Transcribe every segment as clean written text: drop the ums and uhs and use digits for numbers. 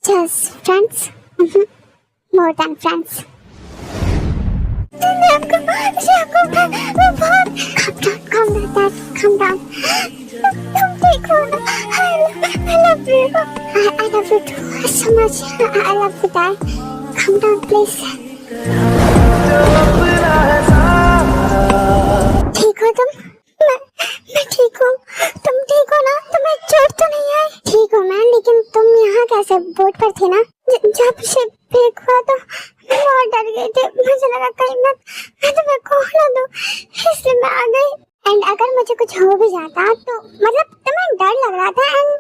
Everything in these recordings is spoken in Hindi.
Just friends, more than friends. Calm down, Dad. Calm down. Don't take one. I love you. I love you too so much. I love you, Dad. Calm down, please. ठीक हो तुम? मैं ठीक हूँ. तुम ठीक हो ना? तुम्हें चोट तो नहीं आई? ठीक हूँ मैं, लेकिन तुम यहाँ कैसे? बोट पर थे ना? जब शिप ब्रेक हुआ तो मैं बहुत डर गई थी. मुझे लगा कहीं मैं तुम्हें खो ना दूँ, इसलिए मैं आ गई. एंड अगर मुझे कुछ हो भी जाता तो मतलब तुम्हें डर लग रहा था एंड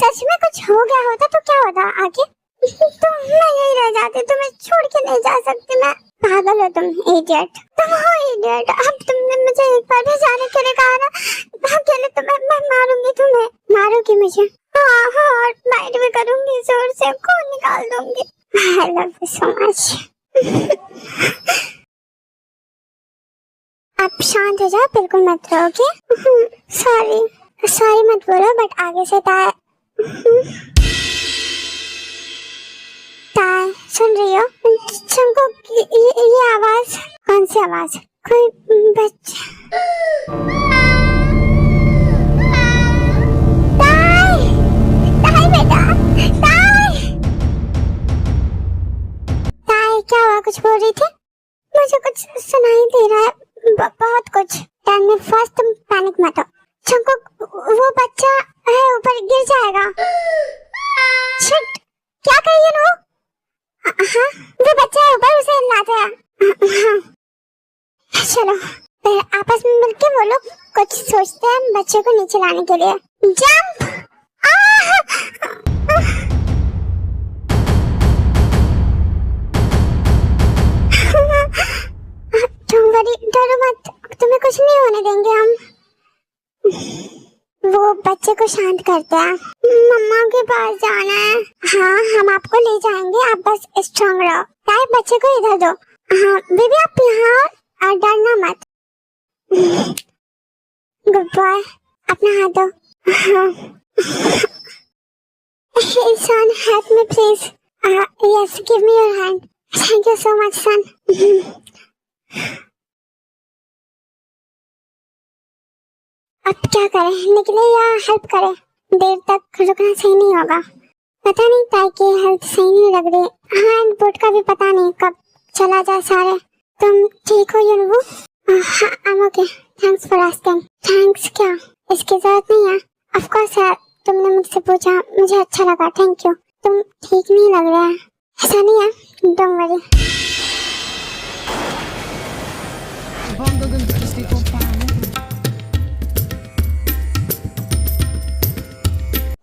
सच में कुछ हो गया होता तो क्या होता आगे? तो मैं यही रह जाती. तुम्हें छोड़ के नहीं जा सकती मैं. पागल हो तुम, इडियट. तुम हो इडियट. अब तुमने मुझे एक बार भी जाने के लिए कहा ना, अकेले तो मैं मारूंगी तुम्हें. मारोगी मुझे? हाँ, और बाइट भी करूंगी जोर से, खून निकाल दूंगी. I love you so much. आप शांत हो जाओ, बिल्कुल मत रो. ओके? सॉरी मत बोलो, बट आगे से ताय सुन रही हो? चंको ये आवाज कौन सी आवाज? कोई बच्चा. क्या हुआ? कुछ बोल रही थी? मुझे कुछ सुनाई दे रहा है, बहुत कुछ. टेल मी फर्स्ट, तुम पैनिक मत हो. चंको वो बच्चा है ऊपर, गिर जाएगा. शिट, क्या कह रही हो? हाँ, वो बच्चा है ऊपर, उसे लाते हैं. चलो आपस में मिलके वो लोग कुछ सोचते हैं बच्चे को नीचे लाने के लिए. जंप. डरो मत, तुम्हें कुछ नहीं होने देंगे हम. वो बच्चे को शांत करते हैं. मम्मा के पास जाना है. हाँ, हम आपको ले जाएंगे, आप बस स्ट्रांग रहो. ताई बच्चे को इधर दो. हाँ बेबी, आप यहाँ डरना मत. गुड बॉय, अपना हाथ दो. हाँ. Hey son, help me please. Yes, give me your hand. Thank you so much son. अब क्या करें, निकले या हेल्प करें? देर तक रुकना सही नहीं होगा. पता नहीं ताई की हेल्थ सही नहीं लग रही. हाँ, बोट का भी पता नहीं कब चला जाए सारे. तुम ठीक हो यूनवू? हाँ, I'm okay. Thanks for asking. Thanks क्या? इसकी जरूरत नहीं है. Of course है, तुमने मुझसे पूछा, मुझे अच्छा लगा. Thank you. तुम ठीक नहीं लग रहा है. ऐसा नहीं है, डोंट वरी.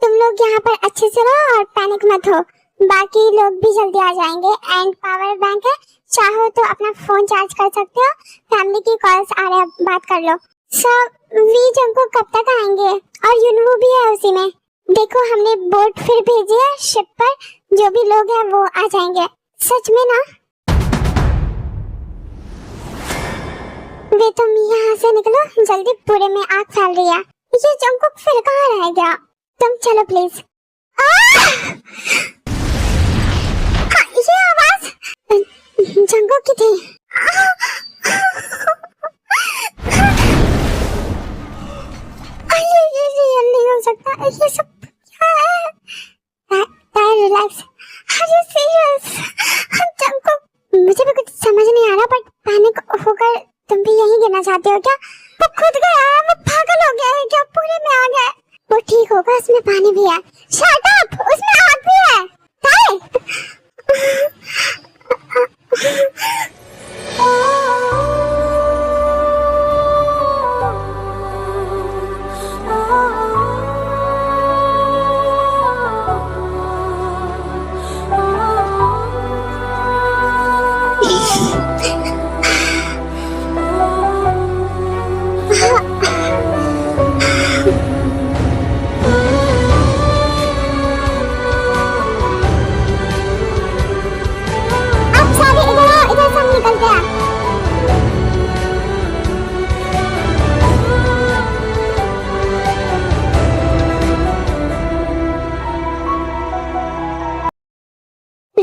तुम लोग यहाँ पर अच्छे से रहो और पैनिक मत हो. बाकी लोग भी जल्दी आ जाएंगे. एंड पावर बैंक है, चाहो तो अपना फोन चार्ज कर सकते हो. फैमिली की कॉल्स आ रहे हैं, बात कर लो. सब वी जंको कब तक आएंगे? और यूनवू भी है उसी में. देखो हमने बोट फिर भेजी है शिप पर, जो भी लोग हैं वो आ जाएंगे. सच में ना? वे तुम यहाँ से निकलो जल्दी, पूरे में आग फैल रही है. ये जंकुक फिर कहाँ रह गया? तुम चलो प्लीज. ये आवाज जंकुक की थी. ये रियल नहीं हो सकता. ये सब क्या है? Relax. Are you serious? Jungkook, मुझे भी कुछ समझ नहीं आ रहा, बट पैनिक होकर तुम भी यहीं गिरना चाहते हो क्या? वो खुद गया है, वो पागल हो गया है क्या? पूरे में आ गया. वो ठीक होगा, उसमें पानी भी है. शट अप, उसमें आग भी है.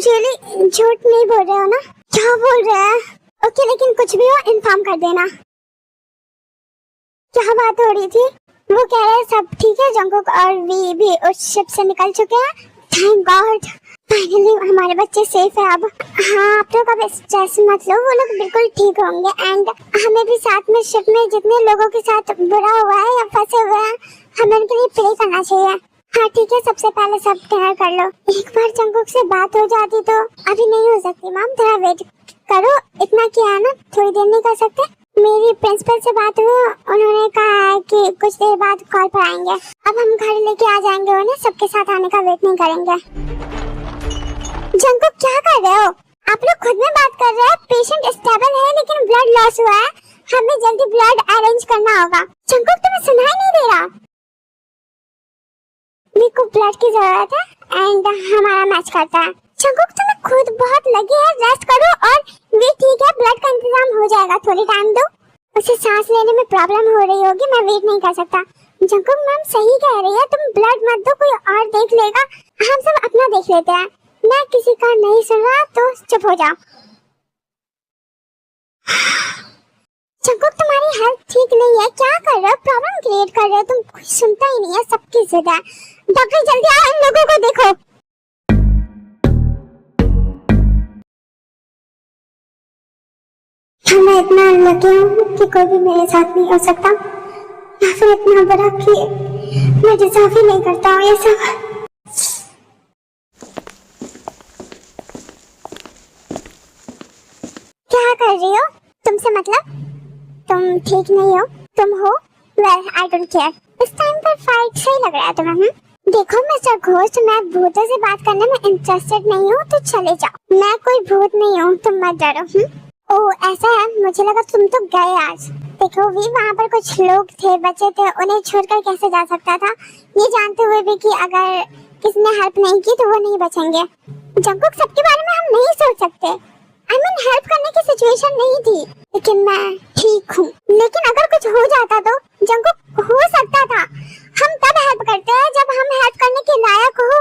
रियली झूठ नहीं बोल रहे हो ना? क्या बोल रहे हैं? ओके, लेकिन कुछ भी हो इन्फॉर्म कर देना। क्या बात हो रही थी? वो कह रहे सब ठीक है, जंगकुक और वी भी उस शिप से निकल चुके हैं। थैंक गॉड, फाइनली हमारे बच्चे सेफ है अब। हाँ, आप लोग अब स्ट्रेस मत लो, वो लोग बिल्कुल ठीक होंगे। एंड हमें भी साथ में शिप में जितने लोगों के साथ बुरा हुआ है या फंसे हुए हैं, हमें उनके लिए प्रे करना चाहिए। हाँ ठीक है, सबसे पहले सब तैयार कर लो। एक बार जंगकुक से बात हो जाती तो। अभी नहीं हो सकती मैम, थोड़ा वेट करो। इतना क्या है ना, थोड़ी देर नहीं कर सकते? मेरी प्रिंसिपल से बात हुई, उन्होंने कहा है कि कुछ देर बाद कॉल पर आएंगे। अब हम घर लेके आ जाएंगे उन्हें, सबके साथ आने का वेट नहीं करेंगे। जंगकुक क्या कर रहे हो? आप लोग खुद में बात कर रहे हैं। पेशेंट स्टेबल है लेकिन ब्लड लॉस हुआ है, हमें जल्दी ब्लड अरेंज करना होगा। जंगकुक तुम्हें सुनाई नहीं दे रहा? मेरे को ब्लड की जरूरत है एंड हमारा मैच करता है। जंगकुक तुम्हें खुद बहुत लगी है, रेस्ट करो। और वे ठीक है, ब्लड का इंतजाम हो जाएगा, थोड़ी टाइम दो। उसे सांस लेने में प्रॉब्लम हो रही होगी, मैं वेट नहीं कर सकता। जंगकुक मैम सही कह रही है, तुम ब्लड मत दो, कोई और देख लेगा। हम सब अपना देख लेते हैं। मैं किसी का नहीं सुन रहा तो चुप हो जाओ। जंगकुक तुम्हारी हेल्थ ठीक नहीं है, क्या कर रहे हो? प्रॉब्लम क्रिएट कर रहे हो तुम, कुछ सुनता ही नहीं है, सबकी जिद है। डॉक्टर जल्दी आओ, इन लोगों को देखो। मैं इतना लगी हूँ कि कोई भी मेरे साथ नहीं हो सकता, या फिर इतना बड़ा कि मैं डिजर्व ही नहीं करता हूँ ये सब। क्या कर रही हो? तुमसे मतलब? तुम ठीक नहीं हो? तुम हो? Well I don't care. इस टाइम पर फाइट सही लग रहा है तुम्हें? देखो मिस्टर घोस्ट, मैं भूतों से बात करने में इंटरेस्टेड नहीं हूँ, तो चले जाओ। मैं कोई भूत नहीं हूँ, तुम मत डरो। ओह ऐसा है, मुझे लगा तुम तो गए आज। देखो भी वहाँ पर कुछ लोग थे, बच्चे थे, उन्हें छोड़कर कैसे जा सकता था, ये जानते हुए भी कि अगर किसी ने हेल्प नहीं की तो वो नहीं बचेंगे। जंगकुक सबके बारे में हम नहीं सोच सकते। I mean, हेल्प करने की सिचुएशन नहीं थी, लेकिन मैं ठीक हूँ। लेकिन अगर कुछ हो जाता तो जंगकुक हो सकता था। हम तब हेल्प करते हैं जब हम हेल्प करने के लायक हो,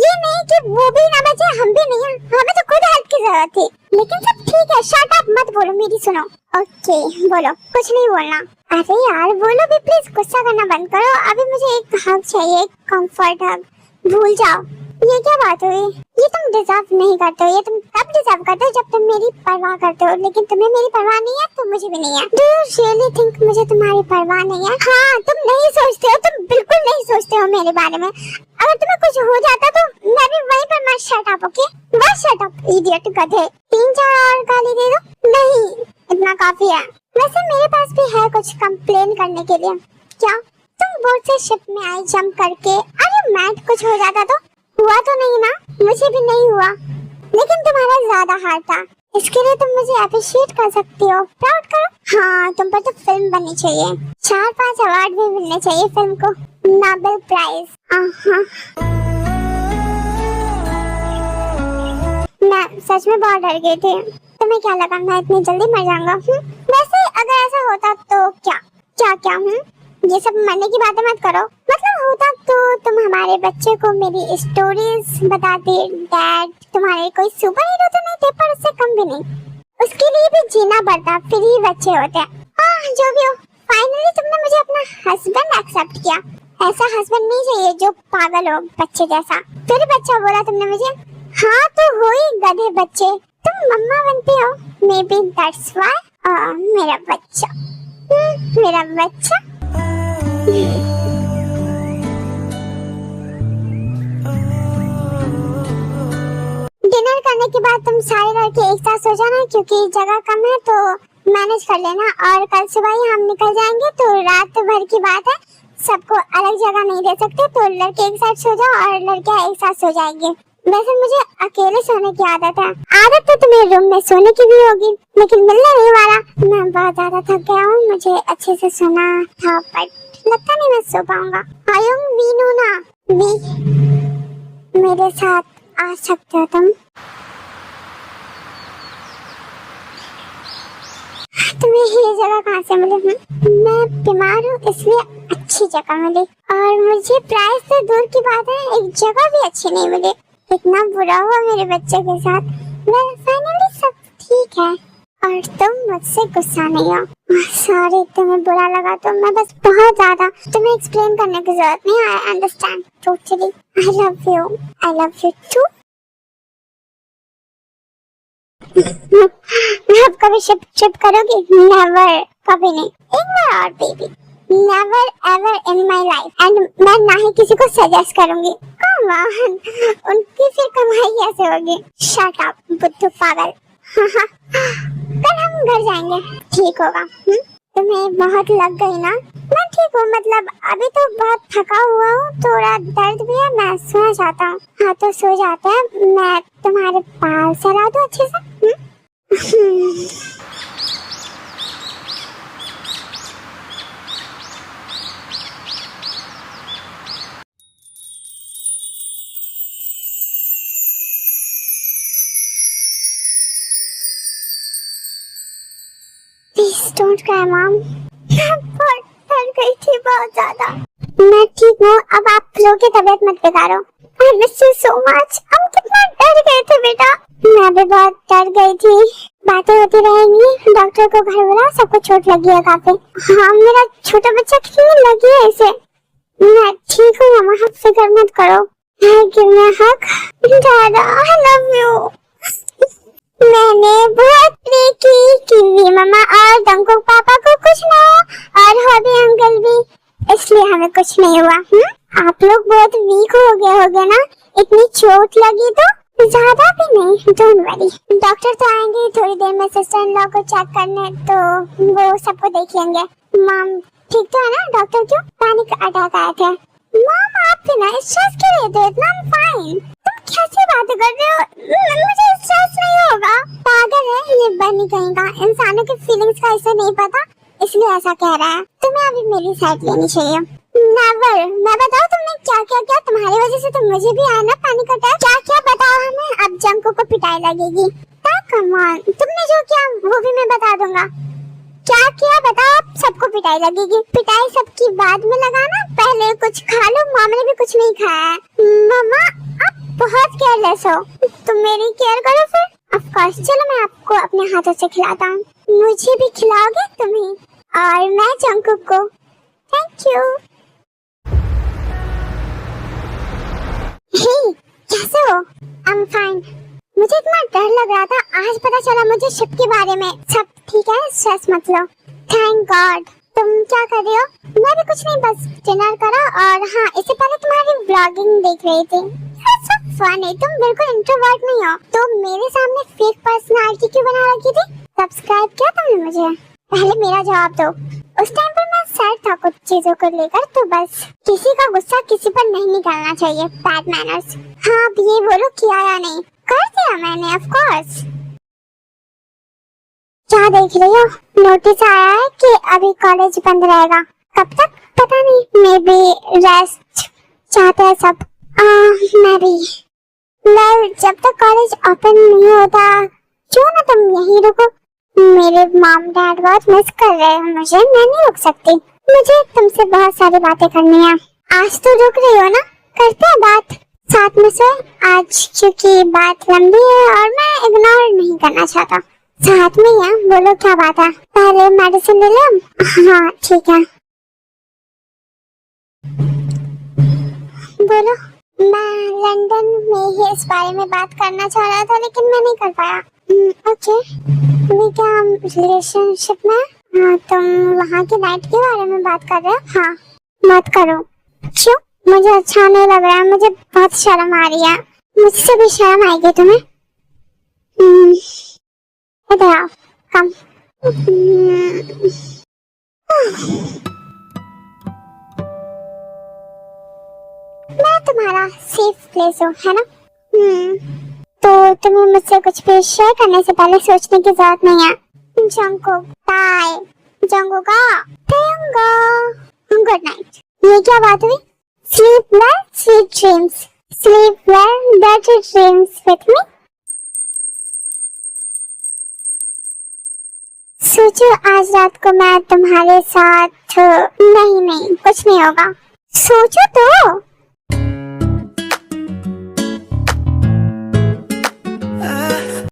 ये नहीं कि वो भी ना बचे हम भी नहीं। हमें तो खुद हेल्प की जरूरत थी। लेकिन सब ठीक है, शट अप, मत बोलो, मेरी सुनो। ओके बोलो, कुछ नहीं बोलना। अरे यार बोलो भी प्लीज, गुस्सा करना बंद करो। अभी मुझे एक हग चाहिए, कंफर्ट हग। भूल जाओ। ये क्या बात हुई? ये तुम डिजर्व नहीं करते हो, ये तुम तब डिजर्व करते हो जब तुम मेरी परवाह करते हो, लेकिन तुम्हें मेरी परवाह नहीं है तो मुझे भी नहीं है। Do you really think मुझे तुम्हारी परवाह नहीं है? हाँ, तुम नहीं सोचते हो, तुम बिल्कुल नहीं सोचते हो मेरे बारे में। अगर तुम्हें कुछ हो जाता तो मैं भी वहीं पर मत शट अप, ओके? बस शट अप, इडियट गधे। 3-4 और गाली दे दो? नहीं, इतना काफी है। वैसे मेरे पास भी है कुछ कंप्लेन करने के लिए। क्या? तुम बोट से शिप में आई जंप करके, अरे मैट कुछ हो जाता तो? हुआ तो नहीं ना? मुझे भी नहीं हुआ, लेकिन तुम्हारा ज्यादा हार्ड था। इसके लिए तुम मुझे अप्रिशिएट कर सकती हो, प्राउड करो। हाँ, तुम पर तो फिल्म बननी चाहिए, 4-5 अवार्ड भी मिलने चाहिए फिल्म को, नोबेल प्राइज। मैं सच में बहुत डर गई थी। तुम्हें क्या लगा मैं इतनी जल्दी मर जाऊंगा? वैसे अगर ऐसा होता तो क्या ये सब मरने की बातें मत करो। मतलब होता तो तुम हमारे बच्चे को मेरी स्टोरीज बताते। डैड तुम्हारे कोई सुपर हीरो तो नहीं थे, पर उससे कम भी नहीं। उसके लिए भी जीना पड़ता, फिर ही बच्चे होते हैं। जो भी हो, फाइनली तुमने मुझे अपना हस्बैंड एक्सेप्ट किया। ऐसा हस्बैंड नहीं चाहिए जो पागल हो, बच्चे जैसा। फिर बच्चा बोला तुमने मुझे। हाँ तो हो ही गधे बच्चे, तुम मम्मा बनती हो, मे बी दैट्स व्हाई। मेरा बच्चा, मेरा बच्चा। डिनर करने के बाद तुम सारे लड़के एक साथ सो जाना, क्योंकि जगह कम है तो मैनेज कर लेना। और कल सुबह ही हम निकल जाएंगे, तो रात भर की बात है, सबको अलग जगह नहीं दे सकते। तो लड़के एक साथ सो जाओ और लड़कियां एक साथ सो जाएंगे। वैसे मुझे अकेले सोने की आदत है। आदत तो तुम्हें रूम में सोने की भी होगी, लेकिन मिलने नहीं वाला। मैं बहुत ज्यादा थक गया हूँ, मुझे अच्छे से सोना था, पर लगता नहीं मैं सो पाऊंगा। आयुम वीनू ना वी, मेरे साथ आ सकते हो तुम? तुम्हें ये जगह कहाँ से मिली? मैं बीमार हूँ इसलिए अच्छी जगह मिली, और मुझे प्राइस से दूर की बात है, एक जगह भी अच्छी नहीं मिली। इतना बुरा हुआ मेरे बच्चे के साथ। वेल फाइनली सब ठीक है और तुम मुझसे गुस्सा नहीं हो। सॉरी तुम्हें बुरा लगा तो मैं बस बहुत ज्यादा तुम्हें एक्सप्लेन करने की जरूरत नहीं। I understand totally. I love you too. आप कभी शिप करोगी? नेवर, कभी नहीं। एक बार और baby. Never ever in my life and मैं ना ही किसी को सजेस्ट करूंगी। कम ऑन, उनकी फिर कमाई कैसे होगी? शट अप बुद्धू पागल। कल हम घर जाएंगे, ठीक होगा? तुम्हें बहुत लग गई ना? मैं ठीक हूँ, मतलब अभी तो बहुत थका हुआ हूँ, थोड़ा दर्द भी है, मैं सोना चाहता हूँ। हाँ तो सो जाते हैं, मैं तुम्हारे बाल सहला दूँ अच्छे से। Please don't cry, Mom. मैं बहुत डर गई थी, बहुत ज्यादा। मैं ठीक हूँ, अब आप लोगों की तबीयत मत बिगाड़ो। I miss you so much. हम कितना डर गए थे बेटा। मैं भी बहुत डर गई थी। बातें होती रहेंगी, डॉक्टर को घर बुलाओ, सबको चोट लगी है काफी। हाँ मेरा छोटा बच्चा कितनी लगी है इसे। मैं ठीक हूँ मामा, आप फिक्र मत करो। Give me a hug. दादा, I love you. मैंने बहुत प्रे की कि वी मामा और डंको पापा को कुछ ना हो और हॉबी अंकल भी, इसलिए हमें कुछ नहीं हुआ। आप लोग बहुत वीक हो गए ना, इतनी चोट लगी तो? ज्यादा भी नहीं, डोंट वरी। डॉक्टर तो आएंगे थोड़ी देर में सिस्टर इन लॉ को चेक करने, तो वो सबको देख लेंगे। मॉम ठीक तो है ना? डॉक्टर क्यों पैनिक अटैक आए थे? मॉम आप भी ना स्ट्रेस क्यों लेते हो? इतना फाइन। तुम कैसी बातें कर रहे हो? मुझे स्ट्रेस नहीं होगा। पागल है ये बनी कहीं का, इंसानों की फीलिंग्स का इसे नहीं पता, इसलिए ऐसा कह रहा है। तुम्हें अभी मेरी साइड लेनी चाहिए। नेवर। मैं बताओ तुमने क्या क्या किया? तुम्हारी वजह से तो मुझे भी आया ना पैनिक अटैक। क्या क्या बताओ हमें? अब जंको को पिटाई लगेगी। कम ऑन, तुमने जो किया वो भी मैं बता दूंगा। क्या किया बताओ? आप सबको पिटाई लगेगी। पिटाई सबकी बाद में लगाना, पहले कुछ खा लो। मामा ने भी कुछ नहीं खाया है। मामा आप बहुत केयरलेस हो, तुम मेरी केयर करो फिर। ऑफ कोर्स, चलो मैं आपको अपने हाथों से खिलाता हूँ। मुझे भी खिलाओगे तुम्हें? और मैं जंकुक को। Thank you. हे, कैसे हो? I'm fine. मुझे इतना डर लग रहा था, आज पता चला मुझे शिप के बारे में। सब ठीक है, स्ट्रेस मत लो। Thank God. तुम क्या कर रहे हो? मैं भी कुछ नहीं, बस डिनर करा और हाँ इससे पहले तुम्हारी व्लॉगिंग देख रही थी। सब फनी। तुम बिल्कुल इंट्रोवर्ट नहीं हो, तो मेरे सामने फेक पर्सनालिटी क्यों बना रखी थी? सब्सक्राइब किया तुमने मुझे? पहले मेरा जवाब दो। उस टाइम पर मैं सैड था कुछ चीजों को लेकर, तो बस किसी का गुस्सा किसी पर नहीं निकालना चाहिए, बैड मैनर्स। हाँ अब ये बोलो किया या नहीं? कर दिया मैंने, ऑफ कोर्स। क्या देख रही हो? नोटिस आया है कि अभी कॉलेज बंद रहेगा। कब तक पता नहीं, मे बी रेस्ट चाहते हैं सब। मैं भी। जब तक कॉलेज ओपन नहीं होता क्यों ना तुम यहीं रुको। मेरे मॉम डैड बहुत मिस कर रहे हैं मुझे, मैं नहीं रुक सकती। मुझे तुमसे बहुत सारी बातें करनी है। आज तो रुक रही हो ना, करते हैं बात साथ में से आज, क्योंकि बात लंबी है और मैं इग्नोर नहीं करना चाहता। साथ में ही है, बोलो क्या बात है? पहले मेडिसिन ले लें? हाँ ठीक है, बोलो। मैं लंदन में ही इस बारे में बात करना चाह रहा था, लेकिन मैं नहीं कर पाया। ओके, मैं क्या रिलेशनशिप में? हाँ, तुम वहाँ की नाइट के बारे में बात कर रहे हो? हाँ, मत करो। क्यों? मुझे अच्छा नहीं लग रहा है, मुझे बहुत शर्म आ रही है। मुझसे भी शर्म आएगी तुम्हें? इधर आओ, कम। मैं तुम्हारा सेफ प्लेस हूँ, है ना? तो तुम्हें मुझसे कुछ भी शेयर करने से पहले सोचने की जरूरत नहीं है। Jungkook bye. जंकुका गुड नाइट। ये क्या बात हुई? Sleep well, sweet dreams. Sleep well, better dreams with me. सोचो आज रात को मैं तुम्हारे साथ। नहीं कुछ नहीं होगा, सोचो तो।